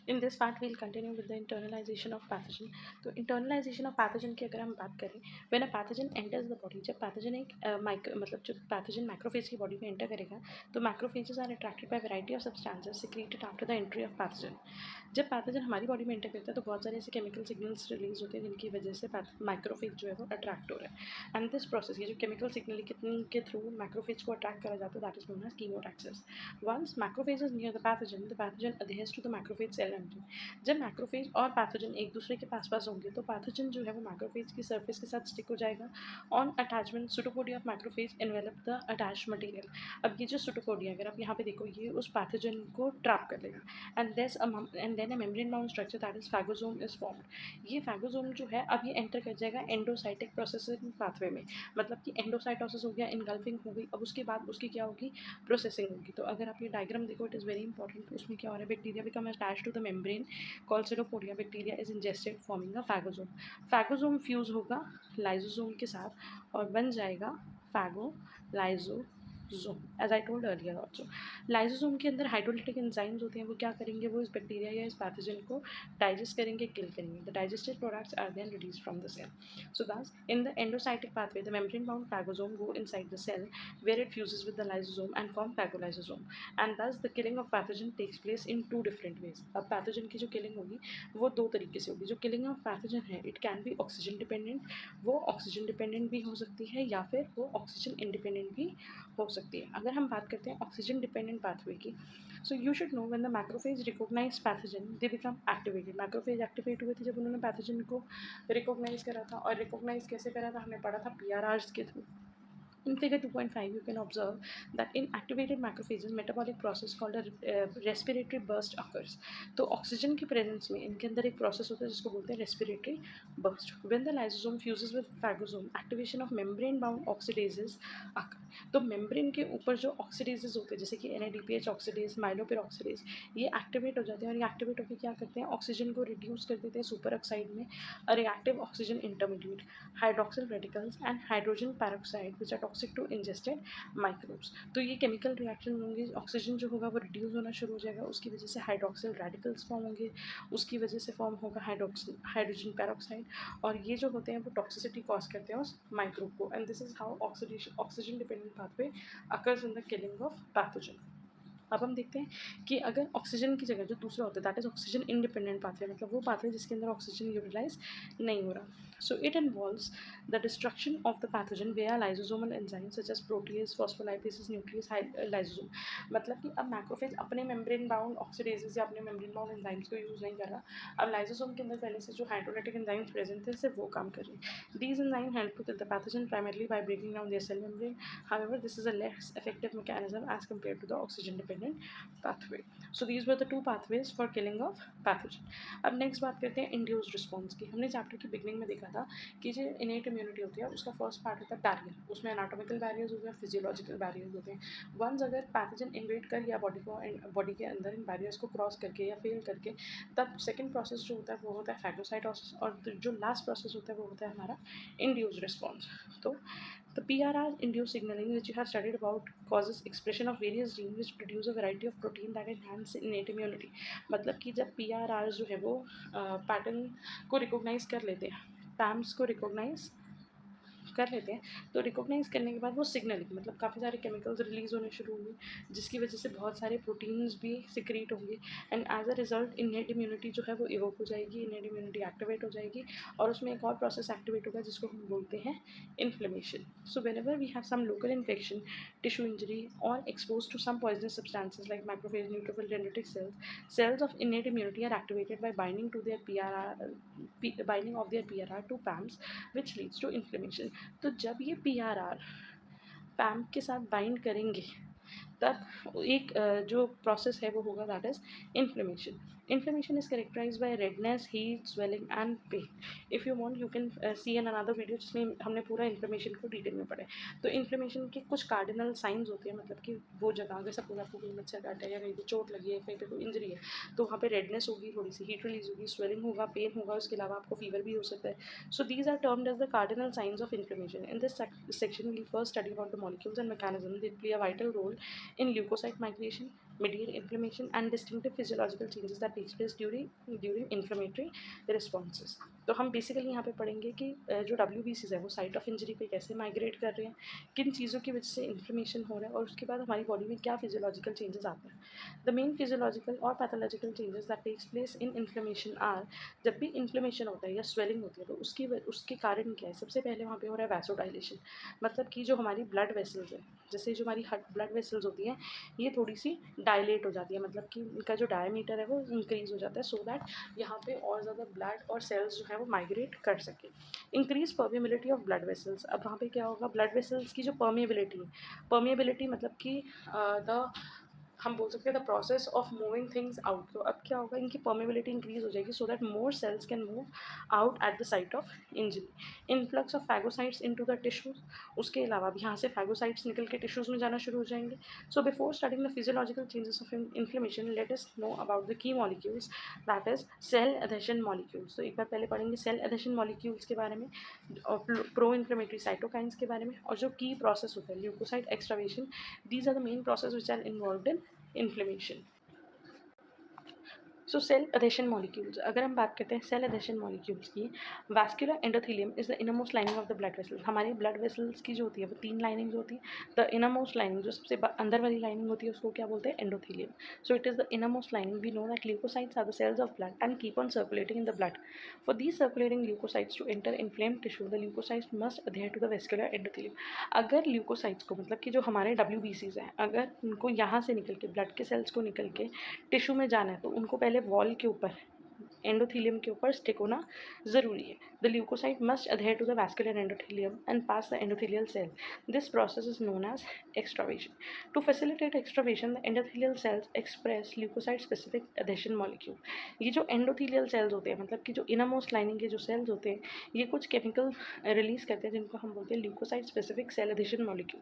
In this part we'll continue with the internalisation of pathogen. तो internalisation of pathogen की अगर हम बात करें, when a pathogen enters the body, जब पैथोजन एक मतलब जब पैथोजन मैक्रोफेज की बॉडी में एंटर करेगा तो macrophages are attracted by variety of substances secreted after the entry of pathogen. जब पैथोजन हमारी बॉडी में एंटर करता है तो बहुत सारे ऐसे केमिकल सिग्नल्स रिलीज होते हैं जिनकी वजह से माइक्रोफेज जो है वो अट्रैक्ट हो रहा है। एंड दिस प्रोसेस, ये जो केमिकल सिग्नल के थ्रू मैक्रोफेज को अट्रैक्ट करा जाता है, that is known as chemotaxis. Once macrophage is near the pathogen adheres to the macrophage cell membrane. जब मैक्रोफेज और पैथोजन एक दूसरे के पास पास होंगे तो पैथोजन जो है वो मैक्रोफेज की सर्फेस के साथ स्टिक हो जाएगा। On attachment pseudopodia of macrophage envelope the attached material. अब ये जो सूडोपोडिया, अगर आप यहाँ पे देखो, ये उस पैथोजन को ट्रैप कर लेगा and then a membrane bound structure that is phagosome is formed. ये फैगोसोम जो है अब ये एंटर कर जाएगा एंडोसाइटिक प्रोसेसिंग पाथवे में, मतलब कि एंडोसाइटोसिस हो गया, इनगल्फिंग हो गई। अब उसके बाद उसकी क्या होगी, प्रोसेसिंग होगी। तो अगर आप ये डायग्राम देखो, इट इज़ वेरी इंपॉर्टेंट। उसमें क्या हो रहा है, bacteria become attach to the membrane called pseudopodia. Bacteria is ingested forming a phagosome. Phagosome fuse होगा लाइजोसोम के साथ और बन जाएगा phagolysosome, as I told earlier also. Lysosome के अंदर हाइड्रोलिटिक एंजाइम्स होते हैं, वो क्या करेंगे, वो इस बैक्टीरिया या इस पैथोजन को डाइजेस्ट करेंगे, किल करेंगे। The digested products are then release from the cell. So thus in the endocytic pathway the membrane bound phagosome go inside the cell where it fuses with the lysosome and form phagolysosome, and thus the killing of pathogen takes place in two different ways। अब pathogen की जो killing होगी वो दो तरीके से होगी। जो किलिंग ऑफ पैथोजन है, it can be oxygen dependent, वो ऑक्सीजन डिपेंडेंट भी हो सकती है या फिर वो ऑक्सीजन इंडिपेंडेंट भी हो सकती है। अगर हम बात करते हैं ऑक्सीजन डिपेंडेंट पाथवे की, so you should know when the macrophage recognise pathogen they become activated. Macrophage activate हुए थे जब उन्होंने पैथोजन को रिकॉग्नाइज करा था। और रिकॉग्नाइज कैसे करा था, हमने पढ़ा था पीआरआर्स के through. In figure 2.5, you can observe that in activated macrophages, metabolic process called a respiratory burst occurs। तो ऑक्सीजन की प्रेजेंस में इनके अंदर एक प्रोसेस होता है जिसको बोलते हैं respiratory burst. When the lysosome fuses with phagosome, activation of membrane bound oxidases occur। तो मेम्ब्रेन के ऊपर जो ऑक्सीडेजेस होते हैं जैसे कि NADPH ऑक्सीडेज, माइलोपेरोक्सीडेज, ये एक्टिवेट हो जाते हैं और ये एक्टिवेट होकर क्या करते हैं, ऑक्सीजन को रिड्यूस कर देते हैं सुपर ऑक्साइड में, reactive oxygen intermediate, hydroxyl radicals and hydrogen peroxide which are toxic to ingested microbes. तो ये केमिकल रिएक्शन होंगे, ऑक्सीजन जो होगा वो रिड्यूस होना शुरू हो जाएगा, उसकी वजह से हाइड्रोक्सिल रेडिकल्स फॉर्म होंगे, उसकी वजह से फॉर्म होगा हाइड्रोजन पेरोक्साइड, और ये जो होते हैं वो टॉक्सिसिटी कॉज करते हैं उस माइक्रोब को। And this is how oxygen dependent pathway occurs in the killing of pathogen. अब हम देखते हैं कि अगर ऑक्सीजन की जगह जो दूसरा होता है that is oxygen independent pathway, मतलब वो पाथवे जिसके अंदर ऑक्सीजन यूटिलाइज नहीं हो रहा। So it involves the destruction of the pathogen where lysosomal enzyme such as protease, phospholipases, nucleus lysosome. मतलब कि अब मैक्रोफेज अपने मेम्ब्रेन बाउंड ऑक्सीडेजेस या अपने मेम्ब्रेन बाउंड एंजाइम्स को यूज़ नहीं कर रहा। अब लाइजोसोम के अंदर पहले से जो हाइड्रोलाइटिक एंजाइम्स प्रेजेंट थे सिर्फ वो काम कर रहे हैं। These enzyme help to kill the pathogen primarily by breaking down their cell membrane. However this is a less effective mechanism as compared to the oxygen dependent pathway। So these were the two pathways for killing of pathogen। अब next बात करते हैं induced response की। हमने chapter की beginning में देखा था कि जो इनेट इम्यूनिटी होती है उसका फर्स्ट पार्ट होता है बैरियर, उसमें एनाटॉमिकल बैरियर्स होते हैं, फिजियोलॉजिकल बैरियर्स होते हैं। वंस अगर पैथोजन इन्वेट कर या बॉडी के अंदर इन बैरियर्स को क्रॉस करके या फेल करके, तब सेकेंड प्रोसेस जो होता है वो होता है फैगोसाइटोसिस, और जो लास्ट प्रोसेस होता है वो होता है हमारा इंड्यूस्ड रिस्पॉन्स। तो the PRR induced signaling, which you have studied about, causes expression of various genes which produce a variety of protein that enhance innate immunity। मतलब कि जब PRR जो है वो पैटर्न को रिकॉग्नाइज कर लेते हैं, पैम्स को रिकॉग्नाइज कर लेते हैं, तो रिकॉग्नाइज करने के बाद वो सिग्नलिंग मतलब काफ़ी सारे केमिकल्स रिलीज होने शुरू होंगे जिसकी वजह से बहुत सारे प्रोटीन्स भी सिक्रीट होंगे, and as a result innate immunity जो है वो इवोक हो जाएगी, इनेट इम्यूनिटी एक्टिवेट हो जाएगी, और उसमें एक और प्रोसेस एक्टिवेट होगा जिसको हम बोलते हैं inflammation. So whenever we have some local infection, tissue injury और exposed to some poisonous substances like macrophage, neutrophil, dendritic cells, cells of innate immunity are activated by binding to their binding of their PRR to PAMs, which leads to inflammation। तो जब ये PRR पैम के साथ bind करेंगे तब एक जो process है वो होगा that is inflammation. Inflammation is characterize by redness, heat, swelling and pain. If you want you can see an another video जिसमें हमने पूरा इन्फ्लेमेशन को डिटेल में पढ़ा है। तो इन्फ्लेमेशन के कुछ कार्डिनल साइंस होते हैं, मतलब कि वो जगह अगर सपोज आपको कोई मच्छर काटा है या कहीं पर चोट लगी है, कहीं पर कोई इंजरी है, तो वहाँ पर रेडनेस होगी, थोड़ी सी हीट रिलीज होगी, स्वेलिंग होगा, पेन होगा, उसके अलावा आपको फीवर भी हो सकता है। So these are termed as the cardinal signs of inflammation. In this section we first study about the molecules and mechanism that play a vital role in leukocyte migration, mediate inflammation and distinctive physiological changes that takes place during inflammatory responses. तो हम basically यहाँ पे पढ़ेंगे कि जो WBCs है वो site of injury पे कैसे माइग्रेट कर रहे हैं, किन चीज़ों की वजह से इन्फ्लेमेशन हो रहा है, और उसके बाद हमारी बॉडी में क्या फिजियोलॉजिकल चेंजेस आते हैं. द मेन फिजियोलॉजिकल और pathological changes that takes place in inflammation are, जब भी इन्फ्लेमेशन होता है या स्वेलिंग होती है तो उसके कारण क्या है. सबसे पहले वहाँ पे हो रहा है वैसोडाइलेशन, मतलब कि जो हमारी ब्लड वेसल्स है, जैसे जो हमारी ब्लड वेसल्स होती हैं ये थोड़ी सी डायलेट हो जाती है, मतलब कि इनका जो डायमीटर है वो इंक्रीज़ हो जाता है, सो दैट यहाँ पे और ज़्यादा ब्लड और सेल्स जो है वो माइग्रेट कर सके. Increase permeability of blood vessels, अब वहाँ पे क्या होगा, ब्लड वेसल्स की जो परमेबिलिटी मतलब कि द हम बोल सकते हैं the process of moving things out. तो अब क्या होगा, इनकी परमेबिलिटी इंक्रीज हो जाएगी so that more cells can move out at the site of injury. Influx of phagocytes into the tissues, उसके अलावा भी यहाँ से फैगोसाइट्स निकल के टिश्यूज में जाना शुरू हो जाएंगे. So before starting the physiological changes of inflammation, let us know about the key molecules, that is cell adhesion molecules. तो एक बार पहले पढ़ेंगे सेल एडेशन मॉलिक्यूल्स के बारे में, प्रो इन्फ्लेमेटरी साइटोकाइंस के बारे में, और जो की प्रोसेस होता है leukocyte extravasation. These are the main process which are involved in inflammation. So cell adhesion molecules, अगर हम बात करते हैं सेल अधेशन मॉलिक्यूल्स की, vascular endothelium is the innermost lining of the blood vessels. हमारी ब्लड वेसल्स की जो होती है वो 3 लाइनिंग्स होती है. द इनरमोस्ट लाइनिंग, जो सबसे अंदर वाली लाइनिंग होती है उसको क्या बोलते हैं, endothelium. So it is the innermost lining. We know that leukocytes are the cells of blood and keep on circulating in the blood. For these circulating leukocytes to enter inflamed tissue, the leukocytes must adhere to the vascular endothelium. अगर leukocytes को, मतलब कि जो हमारे WBCs हैं, अगर उनको यहाँ से निकल के, ब्लड के सेल्स को निकल के टिश्यू में जाना है तो उनको पहले वॉल के ऊपर, एंडोथेलियम के ऊपर स्टिक होना ज़रूरी है. The leukocyte must adhere to the vascular endothelium and pass the endothelial cell. This process is known as extravasation. To facilitate extravasation, the endothelial cells express leukocyte specific adhesion molecule. ये जो endothelial cells होते हैं, मतलब कि जो innermost lining के जो sales होते हैं, ये कुछ केमिकल रिलीज करते हैं जिनको हम बोलते हैं leukocyte specific cell adhesion molecule.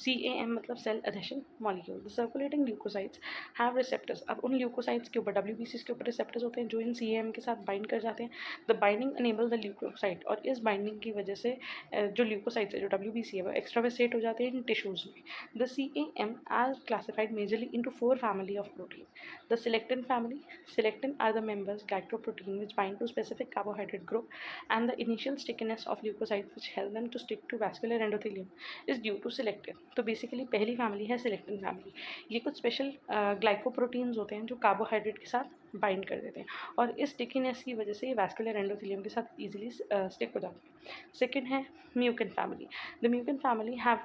CAM मतलब cell adhesion molecule. The circulating leukocytes have receptors. अब उन ल्यूकोसाइट्स के ऊपर, WBCs के ऊपर रिसेप्टर्स होते हैं जो इन CAM के साथ बाइंड कर जाते हैं. The binding enable the leukocyte, और इस बाइंडिंग की वजह से जो ल्यूकोसाइट्स है, जो WBC है, वो एक्स्ट्रावेसेट हो जाते हैं इन टिश्यूज में. The CAM are classified majorly into 4 family of protein. The selectin family. Selectin are the members glycoprotein which bind to specific carbohydrate group, and the initial stickiness of leukocytes which help them to stick to vascular endothelium is due to selectin. तो basically पहली family है selectin family. ये कुछ special glycoproteins होते हैं जो carbohydrate के साथ बाइंड कर देते हैं, और इस स्टिकीनेस की वजह से ये वैस्कुलर एंडोथेलियम के साथ ईजिली स्टिक हो जाते हैं. सेकेंड है mucin family. The mucin family have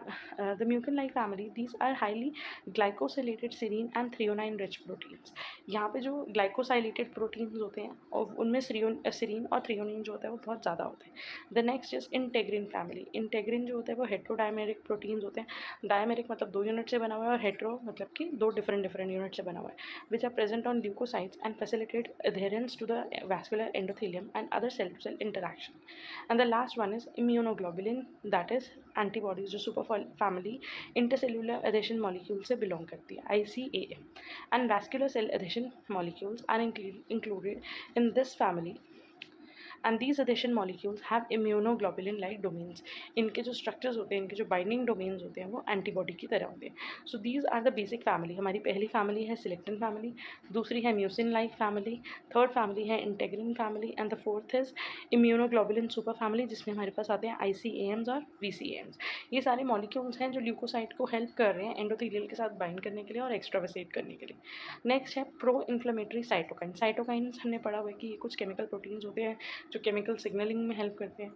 the mucin like family. These are highly glycosylated serine and threonine rich proteins. यहाँ पे जो ग्लाइकोसाइलेटेड प्रोटीन्स होते हैं और उनमें सीरीन और थ्रियोनिन जो होता है वो बहुत ज़्यादा होते हैं. The next is integrin family. Integrin जो होता है वो हेट्रोडायमेरिक प्रोटीन्स होते हैं. डायमेरिक मतलब 2 यूनिट से बना हुआ है, और हेट्रो मतलब कि 2 डिफरेंट यूनिट से बना हुआ है, which are present on leukocytes and facilitate adherence to the vascular endothelium and other cell-to-cell interaction. And the last one is immunoglobulin, that is antibodies, जो super family intercellular adhesion molecules से belong करती है, ICAM. And vascular cell adhesion molecules are included in this family. And these adhesion molecules have immunoglobulin like domains. इनके जो structures होते हैं, इनके जो बाइंडिंग डोमेन्स होते हैं वो एंटीबॉडी की तरह होते हैं. So these are the basic family. हमारी पहली फैमिली है सिलेक्टिन फैमिली, दूसरी है mucin like family, third family है integrin family, and the fourth is immunoglobulin super family, जिसमें हमारे पास आते हैं ICAMs और VCAMs. ये सारे मॉलिक्यूल्स हैं जो ल्यूकोसाइट को हेल्प कर रहे हैं एंडोथेलियल के साथ बाइंड करने के लिए और एक्स्ट्रावेसेट करने के लिए. नेक्स्ट है प्रो इन्फ्लेमेटरी साइटोकाइन. साइटोकाइन्स हमने पढ़ा हुआ है कि ये कुछ केमिकल प्रोटीन्स होते हैं जो केमिकल सिग्नलिंग में हेल्प करते हैं.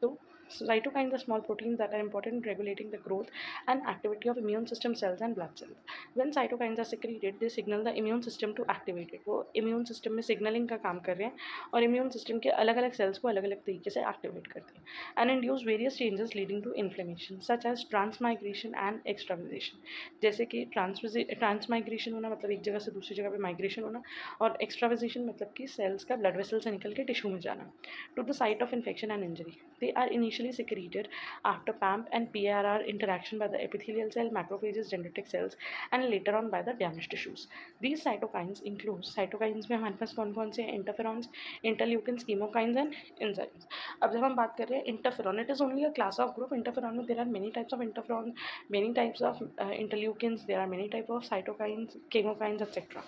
तो cytokines are small proteins that are important in regulating the growth and activity of immune system cells and blood cells. When cytokines are secreted, they signal the immune system to activate it. वो immune system में signaling का काम कर रहे हैं और immune system के अलग अलग cells को अलग अलग तरीके से activate करते हैं, and induce various changes leading to inflammation such as transmigration and extravasation. जैसे कि transmigration होना मतलब एक जगह से दूसरी जगह पे migration होना, और extravasation मतलब कि cells का blood vessel से निकल के tissue में जाना to the site of infection and injury. They are initially initially secreted after PAMP and PRR interaction by the epithelial cell, macrophages, dendritic cells, and later on by the damaged tissues. These cytokines include cytokines में हमारे पास कौन कौन से interferons, interleukins, chemokines and enzymes. अब जब हम बात कर रहे हैं interferon, it is only a class of group. Interferon में there are many types of interferon, many types of interleukins, there are many type of cytokines, chemokines, etc.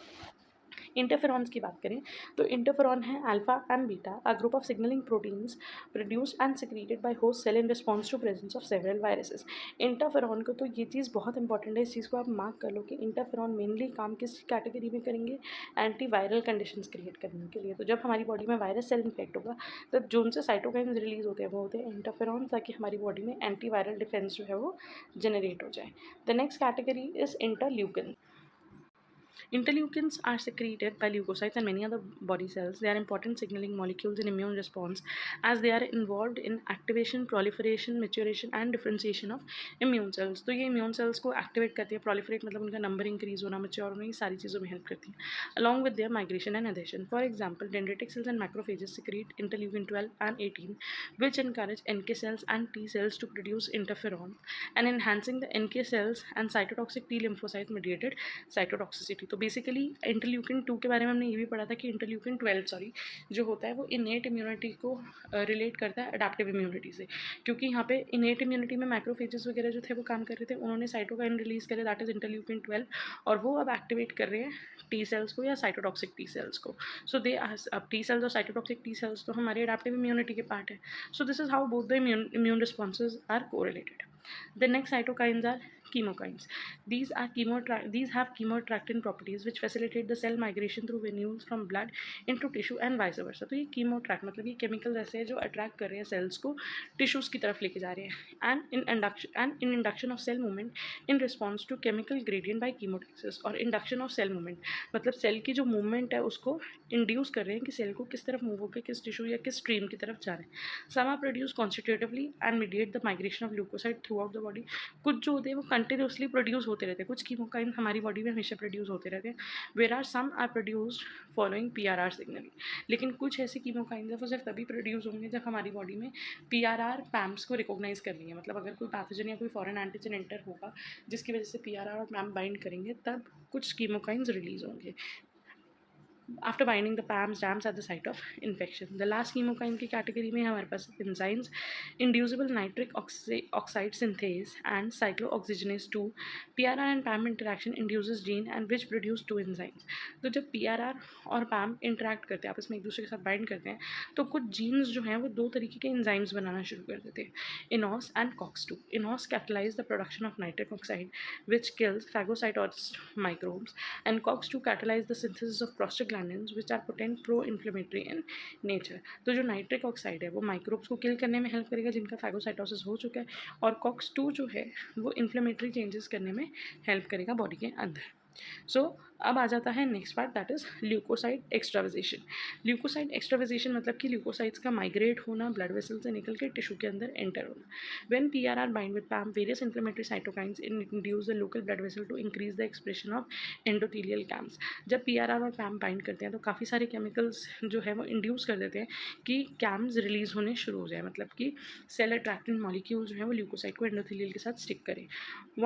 Interferons की बात करें तो इंटरफेरॉन है alpha and beta, a group of signalling proteins produced and secreted by host cell in response to presence of several viruses. Interferon को तो ये चीज़ बहुत important है, इस चीज़ को आप मार्क कर लो कि इंटरफेरॉन मेनली काम किस कैटेगरी में करेंगे, एंटी वायरल कंडीशंस क्रिएट करने के लिए. तो जब हमारी बॉडी में वायरस सेल इन्फेक्ट होगा तब जो उनसे साइटोकाइन्स रिलीज होते हैं वो होते हैं इंटरफेरॉन, ताकि हमारी बॉडी में एंटी वायरल डिफेंस जो है वो जनरेट हो जाए. The next category is interleukin. Interleukins are secreted by leukocytes and many other body cells. They are important signaling molecules in immune response as they are involved in activation, proliferation, maturation and differentiation of immune cells. तो ये immune cells को activate करती है, proliferate मतलब उनका number increase होना, mature होना, ये सारी चीज़ों में help करती है, along with their migration and adhesion. For example, dendritic cells and macrophages secrete interleukin 12 and 18, which encourage NK cells and T cells to produce interferon and enhancing the NK cells and cytotoxic T lymphocyte mediated cytotoxicity. तो basically interleukin 2 के बारे में हमने ये भी पढ़ा था कि इंटरल्यूकिन 12 जो होता है वो इनेट इम्यूनिटी को रिलेट करता है अडेप्टिव इम्यूनिटी से, क्योंकि यहाँ पे इनेट इम्यूनिटी में माइक्रोफेजेस वगैरह जो थे वो काम कर रहे थे, उन्होंने साइटोकाइन रिलीज करे, दैट इज इंटरल्यूकिन 12, और वो अब एक्टिवेट कर रहे हैं टी सेल्स को या साइटोटॉक्सिक टी सेल्स को. सो दे अब टी सेल्स और साइटोटॉक्सिक टी सेल्स तो हमारे अडेप्टिव इम्यूनिटी के पार्ट है. So this is how both the immune responses are correlated. The next cytokines are chemokines. These have chemoattractant properties which facilitate the cell migration through venules from blood into tissue and vice versa. तो ये chemoattract मतलब ये chemical ऐसे है जो attract कर रहे हैं सेल्स को टिश्यूज़ की तरफ लेके जा रहे हैं. And in induction of cell movement in response to chemical gradient by chemotaxis. और इंडक्शन ऑफ सेल मूवमेंट मतलब सेल की जो मूवमेंट है उसको इंड्यूस कर रहे हैं कि सेल को किस तरफ मूव होकर किस टिश्यू या किस स्ट्रीम की तरफ जा रहे हैं. Some are produce constitutively and mediate the migration of leukocyte throughout the body. कुछ जो होते हैं वो कंटिन्यूसली प्रोड्यूस होते रहते हैं, कुछ कीमोकाइन हमारी बॉडी में हमेशा प्रोड्यूस होते रहते हैं, where are some are produced following PRR signalling. लेकिन कुछ ऐसे कीमोकाइन है वो सिर्फ तभी प्रोड्यूस होंगे जब हमारी बॉडी में PRR पैम्प्स को रिकॉग्नाइज कर लेंगे. मतलब अगर कोई पैथोजन या कोई फॉरेन एंटीजन एंटर होगा जिसकी वजह से PRR और पैम्प बाइंड करेंगे तब कुछ कीमोकाइंस रिलीज होंगे after binding the PAMs DAMs at the site of infection. The last chemokine की category में हमारे पास enzymes, inducible nitric oxide synthase and cyclooxygenase 2. PRR and PAM interaction induces gene and which produce two enzymes. तो जब PRR और PAM interact करते हैं, आपस में एक दूसरे के साथ bind करते हैं, तो कुछ genes जो हैं वो दो तरीके के enzymes बनाना शुरू कर देते हैं, IGNOU and COX2. IGNOU catalyze the production of nitric oxide which kills phagocytosis microbes and COX2 catalyze the synthesis of prostaglandins which are potent pro-inflammatory in nature. तो जो नाइट्रिक ऑक्साइड है वो माइक्रोब्स को किल करने में हेल्प करेगा जिनका phagocytosis हो चुका है, और COX2 जो है वो इन्फ्लेमेटरी चेंजेस करने में हेल्प करेगा बॉडी के अंदर. सो अब आ जाता है next part, that is leukocyte extravasation. Leukocyte extravasation मतलब कि ल्यूकोसाइट्स का माइग्रेट होना, ब्लड वेसल से निकल के टिश्यू के अंदर एंटर होना. When PRR bind with PAM, various inflammatory cytokines induce the local blood vessel to increase the expression of endothelial CAMs. जब PRR और PAM बाइंड करते हैं तो काफ़ी सारे केमिकल्स जो है वो इंड्यूस कर देते हैं कि कैम्स रिलीज होने शुरू हो जाए, मतलब कि सेल अट्रैक्टेंट मॉलिक्यूल जो है वो ल्यूकोसाइट को एंडोथेलियल के साथ स्टिक करें.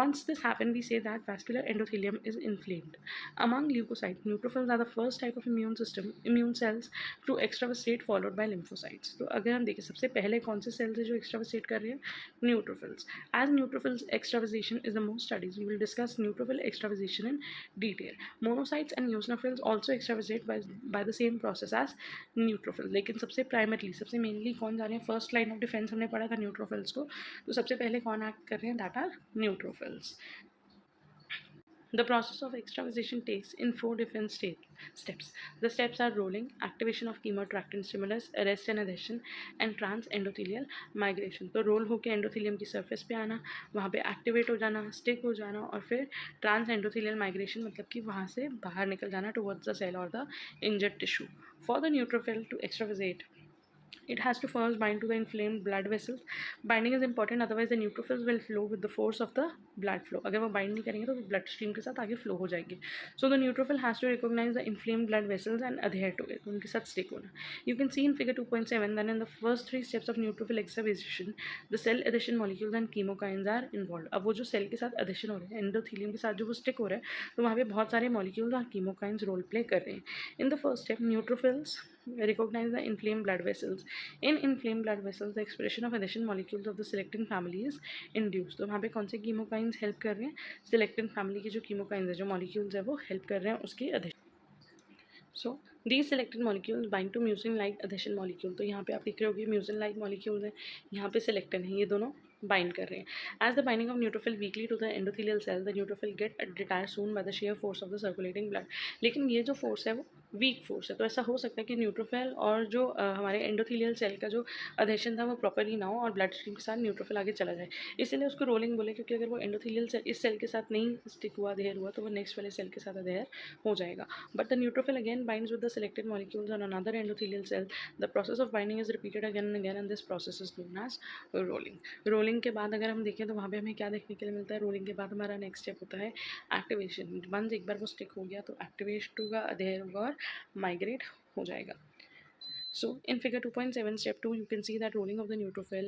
Once this happens, we say that vascular endothelium is inflamed. Among leukocytes, neutrophils are the first type of immune cells to extravasate followed by lymphocytes. तो अगर हम देखें सबसे पहले कौन से सेल्स है जो extravasate कर रहे हैं, neutrophils. As neutrophils extravasation is the most studied, we will discuss neutrophil extravasation in detail. Monocytes and eosinophils also extravasate by the same process as neutrophil. लेकिन सबसे प्राइमरली सबसे मेनली कौन जा रहे हैं, फर्स्ट लाइन ऑफ डिफेंस हमने पढ़ा था न्यूट्रोफिल्स को, तो सबसे पहले कौन एक्ट कर रहे हैं, that are neutrophils. The process of extravasation takes in 4 different steps. The steps are rolling, activation of chemoattractant stimulus, arrest and adhesion, and transendothelial migration. तो रोल होकर एंडोथेलियम की सरफेस पे आना, वहाँ पे एक्टिवेट हो जाना, स्टिक हो जाना, और फिर ट्रांसएंडोथेलियल माइग्रेशन मतलब कि वहाँ से बाहर निकल जाना टुवर्ड्स द सेल और the injured tissue. For the neutrophil to extravasate, It has to first bind to the inflamed blood vessels. Binding is important, otherwise the neutrophils will flow with the force of the blood flow. अगर वो bind नहीं करेंगे तो blood stream के साथ आगे flow हो जाएगी. So the neutrophil has to recognize the inflamed blood vessels and adhere to it. उनके साथ stick होना. You can see in figure 2.7 that in the first 3 steps of neutrophil extravasation, the cell adhesion molecules and chemokines are involved. अब वो जो cell के साथ adhesion हो रहे हैं, endothelium के साथ जो वो stick हो रहा है, तो वहाँ पे बहुत सारे molecules और chemokines role play कर रहे हैं. In the first step, neutrophils recognize the inflamed blood vessels. In inflamed blood vessels, the expression of adhesion molecules of the selectin family is induced. तो वहाँ पे कौन से chemokines help कर रहे हैं? Selectin family के जो chemokines है, जो molecules है, वो help कर रहे हैं उसकी adhesion. So these selected molecules bind to mucin-like adhesion molecule. तो यहाँ पे आप देख रहे होगे mucin-like molecules है, यहाँ पे selectin है, ये दोनों bind कर रहे हैं. As the binding of neutrophil weakly to the endothelial cell, the neutrophil get retired soon by the sheer force of the circulating blood. लेकिन ये जो force है वो वीक फोर्स है, तो ऐसा हो सकता है कि न्यूट्रोफिल और जो हमारे एंडोथीलियल सेल का जो अधेशन था वो प्रॉपरली ना हो और ब्लड स्ट्रीम के साथ न्यूट्रोफिल आगे चला जाए, इसीलिए उसको रोलिंग बोले, क्योंकि अगर वो एंडोथीलियल सेल इस सेल के साथ नहीं स्टिक हुआ, अधेयर हुआ, तो वो नेक्स्ट वाले सेल के साथ अधेयर हो जाएगा. But the neutrophil again binds with the selected molecules on another endothelial cell. The process of binding is repeated again and again and this process is known as rolling. Rolling के बाद अगर हम देखें तो वहाँ पे हमें क्या देखने के लिए मिलता है? रोलिंग के बाद हमारा नेक्स्ट स्टेप होता है एक्टिवेशन. वंस एक बार वो स्टिक हो गया तो एक्टिवेट होगा, अधेयर होगा और माइग्रेट हो जाएगा. So in figure 2.7 step 2, you can see that rolling of the neutrophil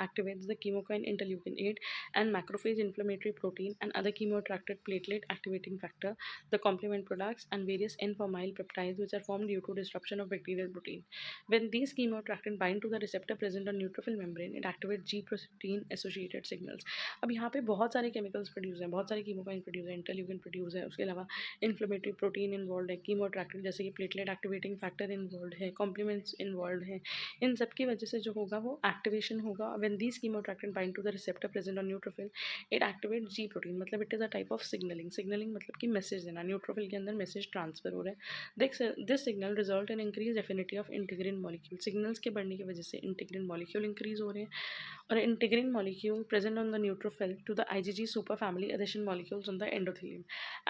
activates the chemokine interleukin 8 and macrophage inflammatory protein and other chemoattracted platelet activating factor, the complement products and various N-formyl peptides which are formed due to disruption of bacterial protein. When these chemoattractant bind to the receptor present on neutrophil membrane, it activates G protein associated signals. अब यहाँ पे बहुत सारे chemicals produce हैं, बहुत सारे chemokine produce है, interleukin produce है, उसके अलावा इन्फ्लेमेटरी प्रोटीन इन्वॉल्व है, कीमोट्रैक्टेड जैसे कि प्लेटलेट एक्टिवेटिंग फैक्टर इन्वॉल्व है, कॉम्प्लीमेंट्स इन्वॉल्व है. इन सब की वजह से जो होगा वो एक्टिवेशन होगा. When these chemoattracted bind to the receptor present on neutrophil, it activate G protein. मतलब it is a type of signalling. Signalling मतलब कि मैसेज देना, न्यूट्रोफिल के अंदर मैसेज ट्रांसफर हो रहा है. This signal result in increase affinity of integrin molecule. Signals के बढ़ने की वजह से इंटीग्रिन मॉलिक्यूल इंक्रीज हो रहे हैं और integrin molecule present on the neutrophil to the IgG super family adhesion molecules on the endothelium.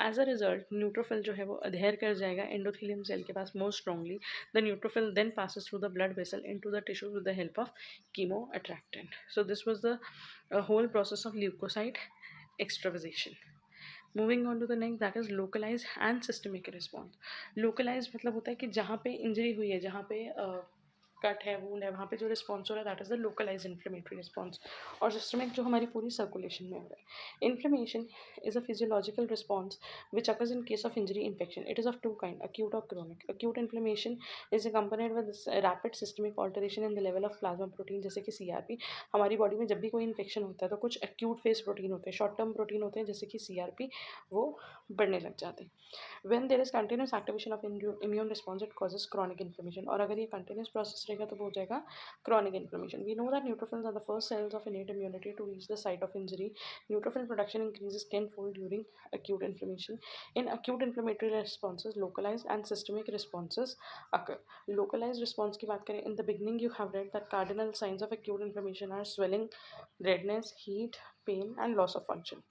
As a result neutrophil जो है वो अधेयर कर जाएगा एंडोथीलियम सेल के पास more strongly. The neutrophil then passes through the blood vessel into the tissue with the help of chemoattractant. So this was the whole process of leukocyte extravasation. Moving on to the next, that is localized and systemic response. Localized मतलब होता है कि जहाँ पे injury हुई है, जहाँ पे कट है, वूंड है, वहाँ पे जो रिस्पॉन्स हो रहा है that is the localize inflammatory response. और सिस्टमिक जो हमारी पूरी सर्कुलेशन में हो रहा है. Inflammation is a physiological response which occurs in case of injury infection. It is of two kind, acute और chronic. Acute inflammation is accompanied with rapid systemic alteration in the level of plasma protein, जैसे कि CRP. हमारी body में जब भी कोई infection होता है तो कुछ एक्यूट फेस प्रोटीन होते हैं, शॉर्ट टर्म प्रोटीन होते हैं जैसे कि CRP, वो बढ़ने लग जाते हैं. When there is continuous activation of immune response, it causes chronic inflammation. और अगर ये continuous process रहेगा तो वो हो जाएगा chronic inflammation. We know that neutrophils are the first cells of innate immunity to reach the site of injury. Neutrophil production increases tenfold during acute inflammation. In acute inflammatory responses, localized and systemic responses occur. Localized response की बात करें, in the beginning you have read that cardinal signs of acute inflammation are swelling, redness, heat, pain and loss of function.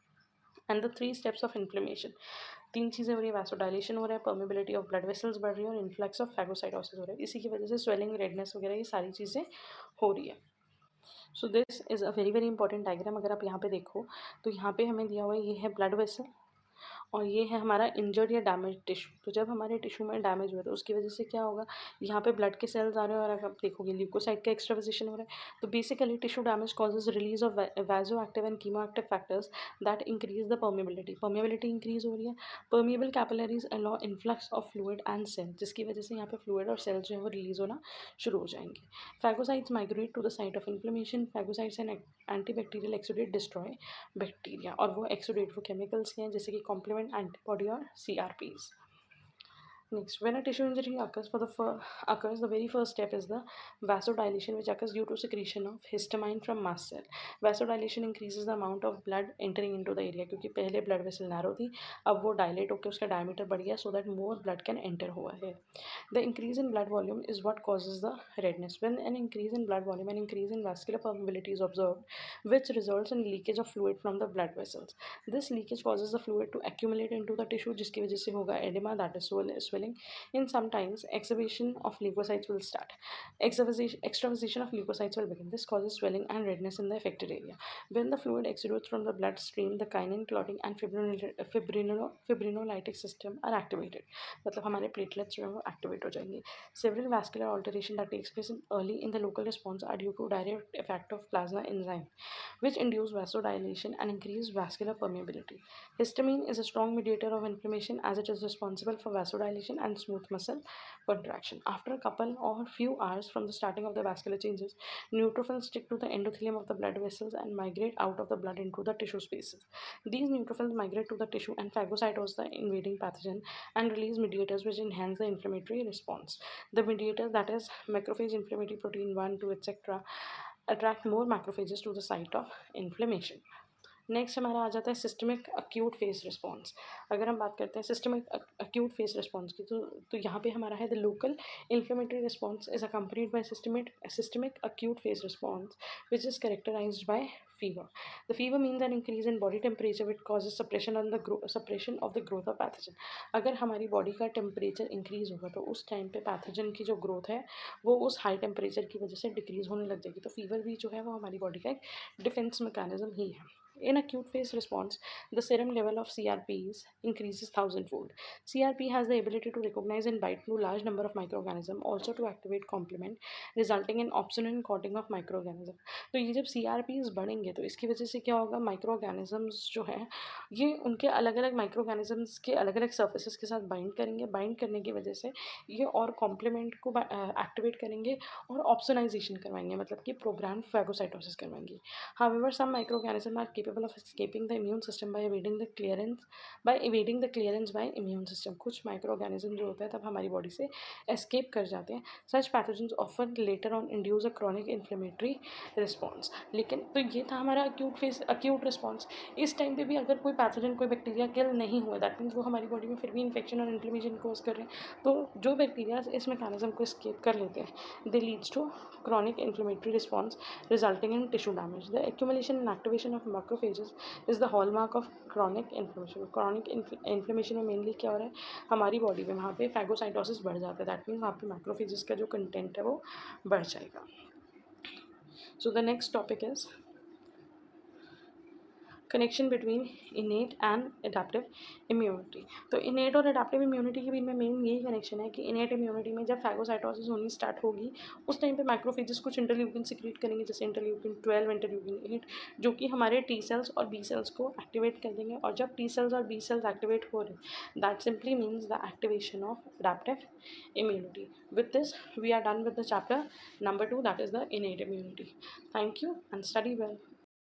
And the 3 steps of inflammation. 3 चीज़ें हो रही है, vasodilation हो रहा है, परमेबिलिटी ऑफ ब्लड वेसल्स बढ़ रही है और इन्फ्लक्स ऑफ फैगोसाइटोसिस हो रहा है. इसी की वजह से स्वेलिंग, रेडनेस वगैरह ये सारी चीज़ें हो रही है. So this is a very important diagram. अगर आप यहाँ पे देखो तो यहाँ पे हमें दिया हुआ है, ये है ब्लड वेसल और ये है हमारा इंजर्ड या डैमेज टिश्यू. तो जब हमारे टिश्यू में डैमेज हुआ तो उसकी वजह से क्या होगा, यहाँ पे ब्लड के सेल्स आ रहे हैं और अगर आप देखोगे ल्यूकोसाइट का एक्स्ट्रावेजेशन हो रहा है. तो basically tissue damage causes release of vasoactive and chemoactive factors that increase the permeability. Permeability increase हो रही है. Permeable capillaries allow influx of fluid and cell, जिसकी वजह से यहाँ पे फ्लूइड और सेल्स जो है वो रिलीज होना शुरू हो जाएंगे. Phagocytes migrate to the site of inflammation. Phagocytes and antibacterial exudate destroy bacteria. और वो एक्सुडेट वो केमिकल्स हैं जैसे कि कॉम्प्लीमेंट, एंटीबॉडी और CRPs. Next, when a tissue injury occurs, the very first step is the vasodilation, which occurs due to secretion of histamine from mast cell. Vasodilation increases the amount of blood entering into the area, क्योंकि पहले blood vessel narrow थी, अब वो dilate होकर उसका diameter बढ़ गया so that more blood can enter हुआ है. The increase in blood volume is what causes the redness. When an increase in blood volume and increase in vascular permeability is observed, which results in leakage of fluid from the blood vessels. This leakage causes the fluid to accumulate into the tissue, जिसकी वजह से होगा edema, that is swelling swelling. In sometimes extravasation of leukocytes will start. Extravasation of leukocytes will begin. This causes swelling and redness in the affected area. When the fluid exudes from the bloodstream, the kinin, clotting and fibrinolytic system are activated. मतलब हमारे platelets जो है वो activate हो जाएंगे. Several vascular alteration that takes place early in the local response are due to direct effect of plasma enzyme, which induce vasodilation and increase vascular permeability. Histamine is a strong mediator of inflammation as it is responsible for vasodilation and smooth muscle contraction. After a couple or few hours from the starting of the vascular changes, neutrophils stick to the endothelium of the blood vessels and migrate out of the blood into the tissue spaces. These neutrophils migrate to the tissue and phagocytose the invading pathogen and release mediators which enhance the inflammatory response. The mediator, that is macrophage inflammatory protein 1, 2, etc., attract more macrophages to the site of inflammation. Next हमारा आ जाता है systemic acute phase response. अगर हम बात करते हैं systemic acute phase response की तो यहाँ पे हमारा है the local inflammatory response is accompanied by systemic acute phase response which is characterized by fever. The fever means an increase in body temperature which causes suppression of the growth of pathogen. अगर हमारी body का temperature increase होगा तो उस time पे pathogen की जो growth है वो उस हाई टेम्परेचर की वजह से डिक्रीज होने लग जाएगी. तो फीवर भी जो है वो हमारी बॉडी का एक डिफेंस मैकेनिज्म ही है. In acute phase response, the serum level of CRPs increases thousandfold. CRP has the ability to recognize and bind to large number of microorganisms, also to activate complement, resulting in opsonine coating of microorganism. तो ये जब CRPs बढ़ेंगे तो इसकी वजह से क्या होगा, माइक्रोऑर्गेनिजम्स जो हैं ये उनके अलग अलग माइक्रोऑर्गेनिजम्स के अलग अलग सर्फेसेस के साथ बाइंड करेंगे. बाइंड करने की वजह से ये और कॉम्प्लीमेंट को एक्टिवेट करेंगे और ऑप्सोनाइजेशन करवाएंगे, मतलब कि प्रोग्राम फैगोसाइटोसिस करवाएंगे. However, some microorganisms are capable of escaping the immune system by evading the clearance by immune system. कुछ माइक्रोऑर्गेनिज्म जो होता है तब हमारी बॉडी से एस्केप कर जाते हैं. Such pathogens often later on induce a chronic inflammatory response. लेकिन तो ये था हमारा acute response. इस टाइम पे भी अगर कोई पैथोजन कोई बैक्टीरिया किल नहीं हुआ, दैट मीन्स वो हमारी बॉडी में फिर भी इन्फेक्शन और इन्फ्लेमेशन कोज कर रहे हैं. तो जो बैक्टीरिया इस मैकेनिज्म को एस्केप कर लेते हैं they leads to chronic inflammatory response resulting in tissue damage. The accumulation and activation of macrophages is the hallmark of chronic inflammation. Chronic inflammation में मेनली क्या हो रहा है, हमारी बॉडी में वहाँ पे फैगोसाइटोसिस बढ़ जाता है. दैट मीन्स वहाँ पे मैक्रोफेजेस का जो कंटेंट है वो बढ़ जाएगा. So the next topic is connection between इनेट and adaptive immunity. तो इनेट और एडाप्टिव इम्यूनिटी के बीच में मेन यही कनेक्शन है कि इनेट इम्यूनिटी में जब फैगोसाइटोसिस होनी स्टार्ट होगी उस टाइम पे माइक्रोफेजेस कुछ इंटरल्यूकिन सिक्रीट करेंगे, जैसे इंटरल्यूकिन 12, इंटरल्यूकिन 8, जो कि हमारे टी सेल्स और बी सेल्स को एक्टिवेट कर देंगे. और जब टी सेल्स और बी सेल्स एक्टिवेट हो रहे that simply means the activation of adaptive immunity. With this, we are done with the chapter number 2, that is the innate immunity. Thank you and study well.